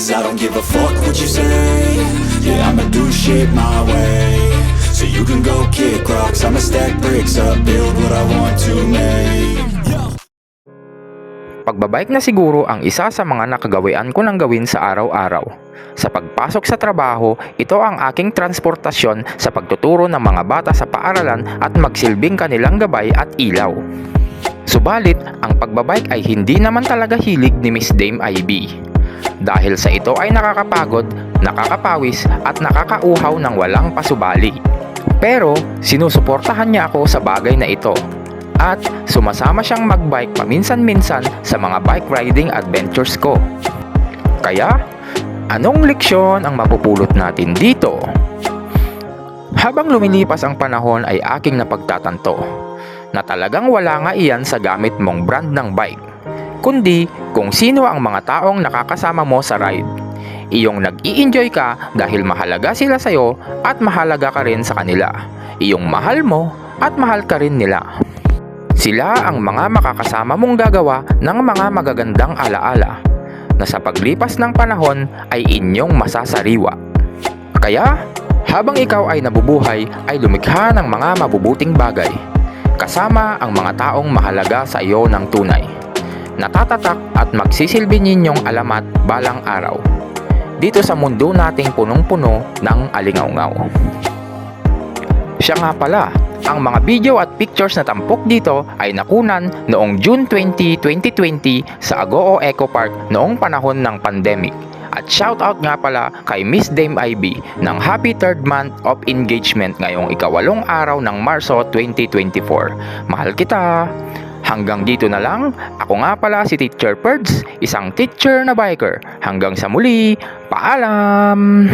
'cause I don't give a fuck what you say. Yeah, I'ma do shit my way. So you can go kick rocks, I'ma stack bricks up, build what I want to make. Pagbabike na siguro ang isa sa mga nakagawian ko ng gawin sa araw-araw. Sa pagpasok sa trabaho, ito ang aking transportasyon sa pagtuturo ng mga bata sa paaralan at magsilbing kanilang gabay at ilaw. Subalit, ang pagbabike ay hindi naman talaga hilig ni Miss Dame IB. Dahil sa ito ay nakakapagod, nakakapawis at nakakauhaw ng walang pasubali. Pero, sinusuportahan niya ako sa bagay na ito. At sumasama siyang magbike paminsan-minsan sa mga bike riding adventures ko. Kaya, anong leksyon ang mapupulot natin dito? Habang lumilipas ang panahon ay aking napagtatanto na talagang wala nga iyan sa gamit mong brand ng bike, kundi kung sino ang mga taong nakakasama mo sa ride. Iyong nag-i-enjoy ka dahil mahalaga sila sa'yo at mahalaga ka rin sa kanila. Iyong mahal mo at mahal ka rin nila. Sila ang mga makakasama mong gagawa ng mga magagandang alaala na sa paglipas ng panahon ay inyong masasariwa. Kaya, habang ikaw ay nabubuhay, ay lumikha ng mga mabubuting bagay, kasama ang mga taong mahalaga sa iyo ng tunay, natatatak at magsisilbi ninyong alamat balang araw, dito sa mundo nating punong-puno ng alingawngaw. Siya nga pala, ang mga video at pictures na tampok dito ay nakunan noong June 20, 2020 sa Agoo Eco Park noong panahon ng pandemic. At shoutout nga pala kay Miss Dame IB ng Happy 3rd Month of Engagement ngayong ika-8 araw ng Marso 2024. Mahal kita! Hanggang dito na lang, ako nga pala si Teacher Perds, isang teacher na biker. Hanggang sa muli, paalam!